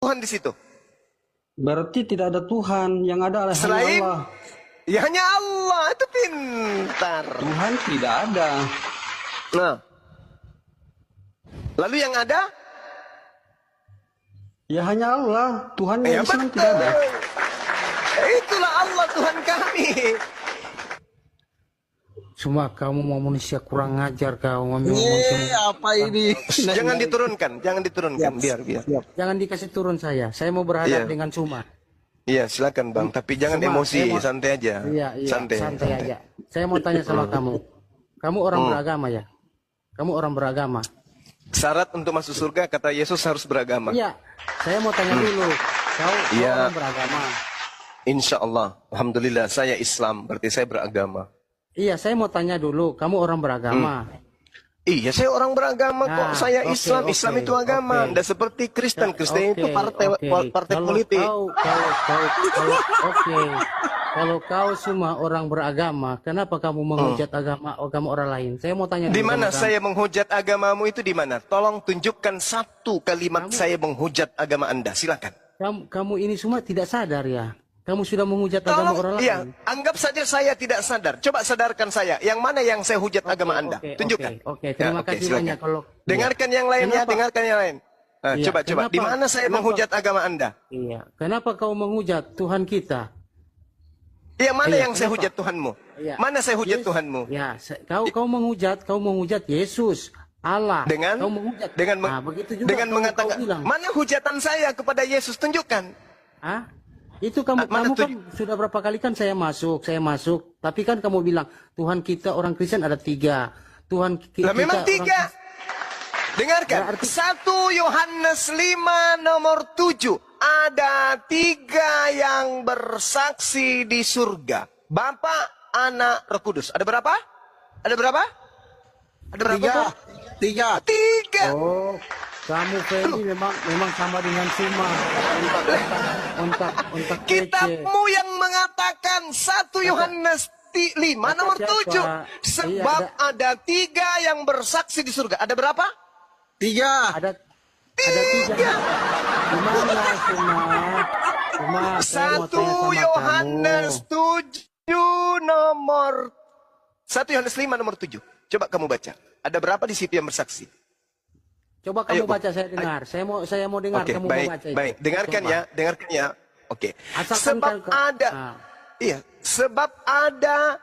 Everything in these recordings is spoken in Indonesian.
Tuhan di situ? Berarti tidak ada Tuhan, yang ada adalah Selain Allah. ya hanya Allah, itu pintar. Tuhan tidak ada. Nah, lalu yang ada? Ya hanya Allah, Tuhan Ya yang di sana betul. tidak ada. Itulah Allah Tuhan kami. Cuma kamu mau manusia kurang ngajar kau ngomong Apa ini? Jangan diturunkan, jangan diturunkan, biar. Jangan dikasih turun saya mau berhadap Iya. dengan Suma. Iya, silakan Bang, tapi jangan Cuma, emosi, saya mau- santai aja. Iya, santai aja. Saya mau tanya sama kamu. Kamu orang beragama ya? Kamu orang beragama? Syarat untuk masuk surga kata Yesus harus beragama. Iya. Saya mau tanya dulu. Kau Iya. orang beragama? Insya Allah, alhamdulillah saya Islam, berarti saya beragama. Iya, saya mau tanya dulu. Kamu orang beragama? Iya, saya orang beragama kok. Nah, Saya oke, Islam, Islam oke, itu agama. oke. Tidak seperti Kristen. Kristen itu partai Kalau politik. Kalau kau semua orang beragama, kenapa kamu menghujat agama orang lain? Saya mau tanya. Di dulu mana sama saya menghujat agamamu itu di mana? Tolong tunjukkan satu kalimat saya menghujat agama Anda. Silakan. kamu ini semua tidak sadar ya? Kamu sudah menghujat agama orang lain. Iya, anggap saja saya tidak sadar. Coba sadarkan saya. Yang mana yang saya hujat agama Anda? Tunjukkan. Oke, terima kasih silakan. banyak. Kalau Dengarkan yang lain ya, Kenapa? dengarkan yang lain. Nah, Iya, coba. kenapa? Di mana saya Kenapa? menghujat agama Anda? Iya, kenapa kau menghujat Tuhan kita? Yang mana Iya, yang saya kenapa? hujat Tuhanmu? Iya. Mana saya hujat Yes. Tuhanmu? Ya, kau menghujat Yesus, Allah. Dengan kau menghujat. Begitu juga dengan kau mengatakan bilang. mana hujatan saya kepada Yesus, tunjukkan. Ah? Itu kamu Mana kan sudah berapa kali kan saya masuk, tapi kan kamu bilang Tuhan kita orang Kristen ada 3. Tuhan Lah memang 3. Dengarkan. Berarti- 1 Yohanes 5 nomor 7. Ada 3 yang bersaksi di surga. Bapa, Anak, Roh Kudus. Ada berapa? Ada berapa? Ada berapa? Tiga. Bro? Tiga. 3. Oh, kamu Fendi memang sama dengan Suma. Untuk kece. Kitabmu yang mengatakan 1 Yohanes 5 nomor siapa? 7. Sebab Iya, ada 3 yang bersaksi di surga. Ada berapa? Tiga. Ada 3. Gimana Suma? Saya mau 1 tanya sama Yohanes kamu. 7 nomor 1 Yohanes 5 nomor 7. Coba kamu baca. Ada berapa di situ yang bersaksi? Coba kamu Ayo, baca, saya dengar. Saya mau dengar Oke, kamu baik, mau baca itu. baik. Dengarkan Coba. ya, dengarkan ya. Oke. Asalkan Sebab kan- ada, Ah. iya, sebab ada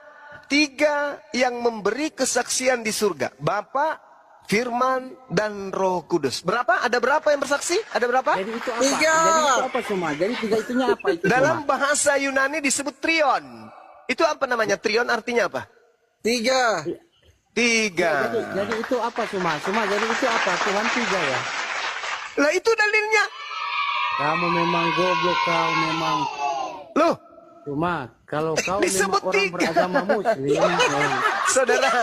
3 yang memberi kesaksian di surga. Bapa, Firman, dan Roh Kudus. Berapa? Ada berapa yang bersaksi? Ada berapa? Jadi itu apa? Tiga. Jadi itu apa Suma? Jadi 3 itunya apa itu Dalam Suma? bahasa Yunani disebut trion. Itu apa namanya? Trion artinya apa? Tiga. 3. Jadi itu apa Suma? Jadi itu apa? Tuhan 3 ya? Lah itu dalilnya. Kamu memang goblok, kau memang. Loh, Cuma kalau kau memang Disebut orang 3. beragama Muslim,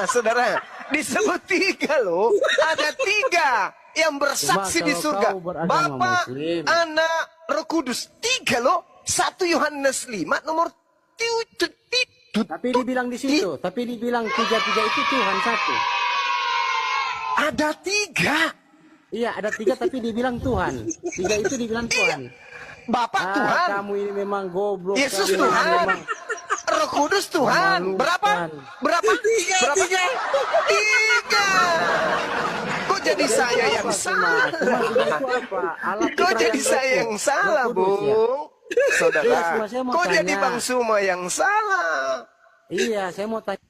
saudara, disebut 3 loh. Ada 3 yang bersaksi Cuma di kalau surga. kau beragama Bapa, Muslim. Anak, Roh Kudus. 3 loh. 1 Yohanes 5 nomor 7. tapi dibilang di situ, tapi dibilang 3 itu Tuhan 1. Ada 3. Iya, ada 3 tapi dibilang Tuhan. 3 itu dibilang Tuhan. Bapak Tuhan, Kamu ini memang goblok. Yesus kamu Tuhan, memang Roh Kudus Tuhan. Berapa? Berapa? Berapa? 3. Kok jadi saya yang salah? Cuma 3 itu apa? Alat Kok keterangan jadi saya Roh yang salah, Kudus, ya? Bung? Saudara, Iya, saya mau kok jadi tanya. Bang Suma yang salah? Iya, saya mau tanya.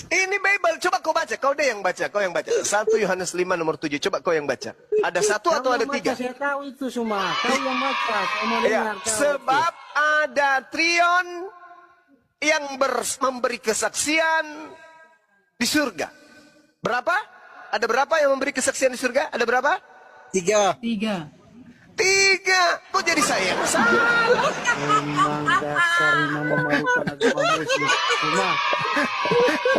Ini Bible, coba kau baca, kau deh yang baca, kau yang baca. 1 Yohanes 5 nomor 7, coba kau yang baca. Ada 1 atau Kamu ada yang baca, 3? saya tahu itu semua. Kau yang baca, saya mau Ya, dengar. kau. sebab ada trion yang memberi kesaksian di surga. Berapa? Ada berapa yang memberi kesaksian di surga? Ada berapa? Tiga. 3. Kok jadi saya yang salah? Memang dasar imam memalukan agama Muslim. Cuma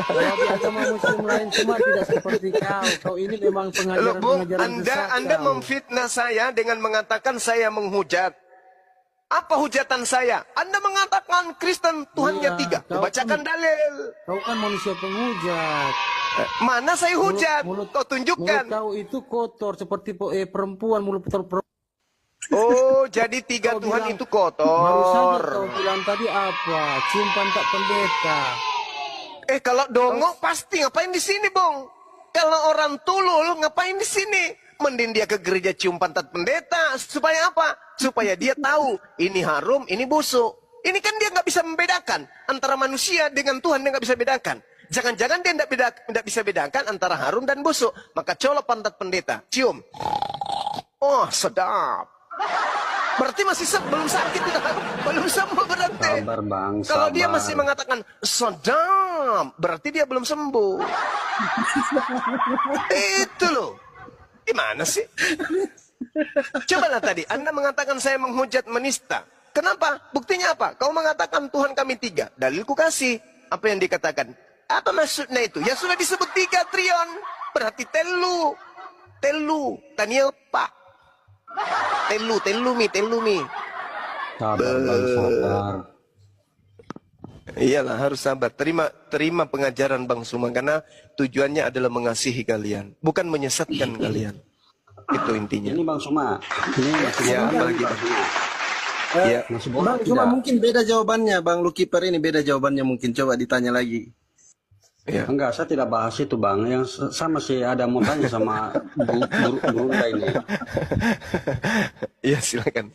kalau di agama Muslim lain semua tidak seperti kau. Kau ini memang Loh, Bung, pengajaran sesat Anda kau. memfitnah saya dengan mengatakan saya menghujat. Apa hujatan saya? Anda mengatakan Kristen Tuhannya Iya, 3. Bacakan dalil. Kau kan manusia penghujat. Mana saya hujat? Mulut Kau tunjukkan. kau itu kotor seperti perempuan mulut perempuan. Oh, jadi tiga Kau Tuhan bilang- itu Baru saja kotor. kau bilang tadi apa? Cium pantat pendeta. Kalau dongok pasti ngapain di sini, Bong? Kalau orang tulul ngapain di sini? Mending dia ke gereja cium pantat pendeta. Supaya apa? Supaya dia tahu ini harum, ini busuk. Ini kan dia nggak bisa membedakan antara manusia dengan Tuhan, dia nggak bisa bedakan. Jangan-jangan dia nggak bisa bedakan antara harum dan busuk. Maka colok pantat pendeta, cium. Oh, sedap. Berarti masih belum sakit, belum sembuh berarti. Sabar bang, Kalau dia sabar. masih mengatakan sedap, berarti dia belum sembuh. Itu loh. Gimana sih? Cobalah tadi, Anda mengatakan saya menghujat menista. Kenapa? Buktinya apa? Kau mengatakan Tuhan kami tiga. Dalilku kasih. Apa yang dikatakan? Apa maksudnya itu? Ya sudah disebut tiga, Trion. Berarti telu. Telu. Taniel Pak. Telumi. Sabar bang, sabar. Iyalah, harus sabar. Terima pengajaran Bang Suma, karena tujuannya adalah mengasihi kalian, bukan menyesatkan kalian. Itu intinya. Ini Bang Suma. Ini masih Ya, boleh, bagi- Bang Suma. Ya. Masih boleh Bang, cuma tidak? mungkin beda jawabannya, Bang Lukiper ini beda jawabannya mungkin. Coba ditanya lagi. Ya. Enggak, saya tidak bahas itu bang. Yang sama sih ada mau tanya sama Brunda ini. Ya, silakan.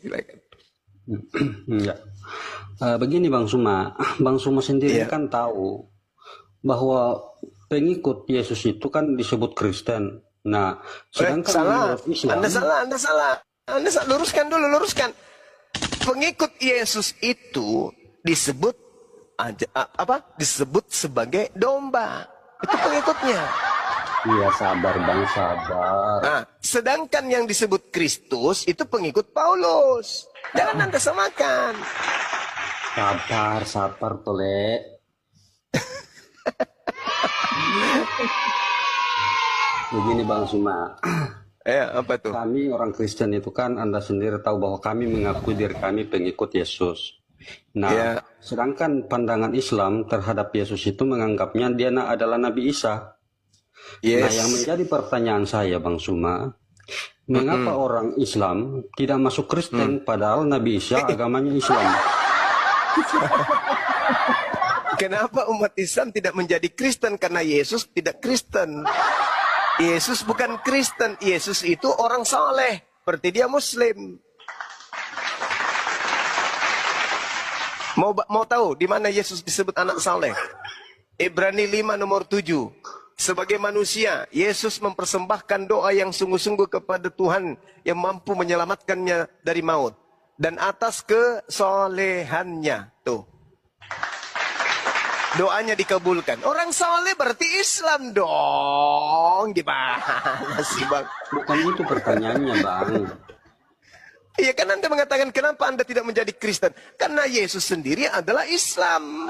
Enggak. Begini Bang Suma sendiri Iya. kan tahu bahwa pengikut Yesus itu kan disebut Kristen. Nah, sedangkan Salah. menurut Islam, Anda salah. Luruskan dulu. Pengikut Yesus itu disebut disebut sebagai domba. Itu pengikutnya. iya sabar Bang, sabar. Nah, sedangkan yang disebut Kristus itu pengikut Paulus. Jangan Anda samakan. Sabar tole. Begini Bang Suma, Apa tuh? kami orang Kristen itu kan Anda sendiri tahu bahwa kami mengakui diri kami pengikut Yesus. Nah, Ya. sedangkan pandangan Islam terhadap Yesus itu menganggapnya dia adalah Nabi Isa. Nah, yang Yes. menjadi pertanyaan saya Bang Suma, mengapa orang Islam tidak masuk Kristen padahal Nabi Isa agamanya Islam? Kenapa umat Islam tidak menjadi Kristen? Karena Yesus tidak Kristen. Yesus bukan Kristen. Yesus itu orang saleh. Berarti dia Muslim. Mau tahu di mana Yesus disebut anak saleh? Ibrani 5 nomor 7. Sebagai manusia, Yesus mempersembahkan doa yang sungguh-sungguh kepada Tuhan yang mampu menyelamatkannya dari maut. Dan atas kesolehannya. Tuh. Doanya dikabulkan. Orang soleh berarti Islam dong. Gimana sih Bang? Bukan itu pertanyaannya Bang. Iya kan Anda mengatakan kenapa Anda tidak menjadi Kristen? Karena Yesus sendiri adalah Islam.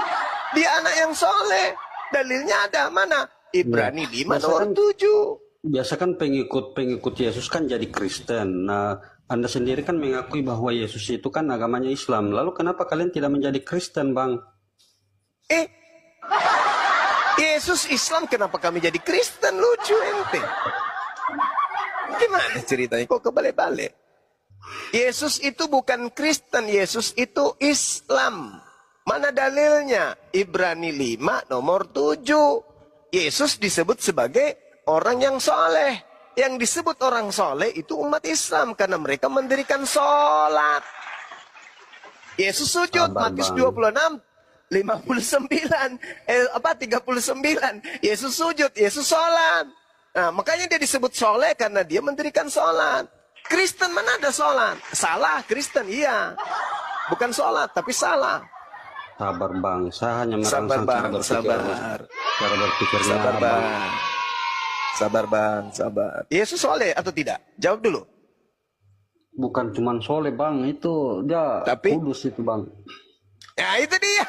Dia anak yang soleh. Dalilnya ada mana? Ibrani 5 nomor 7. Biasa kan pengikut Yesus kan jadi Kristen. Nah, Anda sendiri kan mengakui bahwa Yesus itu kan agamanya Islam. Lalu kenapa kalian tidak menjadi Kristen Bang? Yesus Islam, kenapa kami jadi Kristen? Lucu ente. Gimana ceritanya? Kok kebalik-balik? Yesus itu bukan Kristen, Yesus itu Islam. Mana dalilnya? Ibrani 5 nomor 7. Yesus disebut sebagai orang yang soleh. Yang disebut orang soleh itu umat Islam karena mereka mendirikan sholat. Yesus sujud, Sabar, Matius Bang. 26. 39, 39. Yesus sujud, Yesus sholat. Nah, makanya dia disebut soleh karena dia mendirikan sholat. Kristen mana ada sholat? Salah, Kristen iya. Bukan sholat, tapi salah. Sabar Bang, saya hanya Sabar merangsang bang, cara berpikirnya sabar Bang. bang. Sabar bang, sabar. Yesus soleh atau tidak? Jawab dulu. Bukan cuman soleh Bang, itu dia Tapi? kudus itu Bang. Ya itu dia.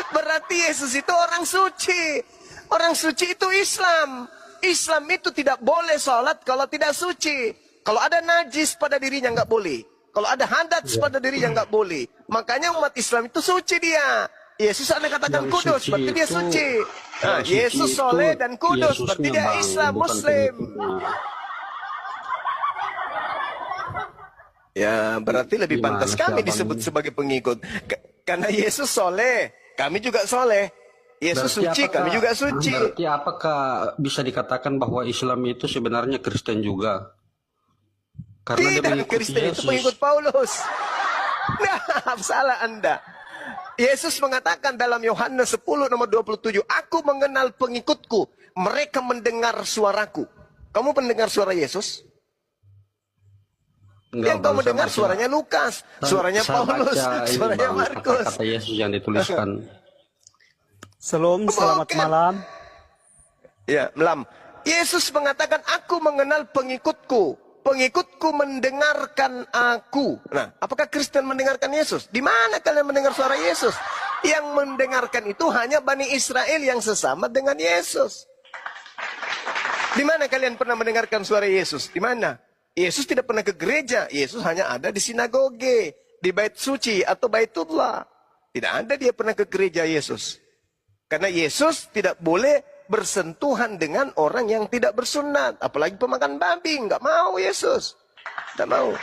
Berarti Yesus itu orang suci. Orang suci itu Islam. Islam itu tidak boleh sholat kalau tidak suci. Kalau ada najis pada dirinya nggak boleh. Kalau ada hadats pada dirinya nggak boleh. Makanya umat Islam itu suci dia. Yesus Anda katakan Yang kudus, suci berarti dia itu- suci. Nah, yang suci Yesus itu soleh dan kudus, Yesusnya, berarti dia Bang, Islam, bukan Muslim. pengikutnya. Ya, berarti lebih Gimana pantas sih kami abang disebut ini? sebagai pengikut. Karena Yesus soleh, kami juga soleh. Yesus suci, kami juga suci. Berarti apakah bisa dikatakan bahwa Islam itu sebenarnya Kristen juga? Karena dia Tidak, mengikuti Kristen itu Yesus. pengikut Paulus. Nah, salah Anda. Yesus mengatakan dalam Yohanes 10 nomor 27, aku mengenal pengikutku, mereka mendengar suaraku. Kamu pendengar suara Yesus? Enggak, Yang kamu Bang, saya dengar baca- suaranya Lukas, suaranya saya Paulus, baca ini, suaranya Bang, Markus. kata-kata Yesus yang dituliskan. Shalom, selamat Bukan. malam. Ya, melam. Yesus mengatakan, aku mengenal pengikutku. Pengikutku mendengarkan aku. Nah, apakah Kristen mendengarkan Yesus? Di mana kalian mendengar suara Yesus? Yang mendengarkan itu hanya Bani Israel yang sesama dengan Yesus. Di mana kalian pernah mendengarkan suara Yesus? Di mana? Yesus tidak pernah ke gereja. Yesus hanya ada di sinagoge, di bait suci atau baitullah. Tidak ada dia pernah ke gereja Yesus. Karena Yesus tidak boleh bersentuhan dengan orang yang tidak bersunat. Apalagi pemakan babi. Nggak mau Yesus. Tidak mau.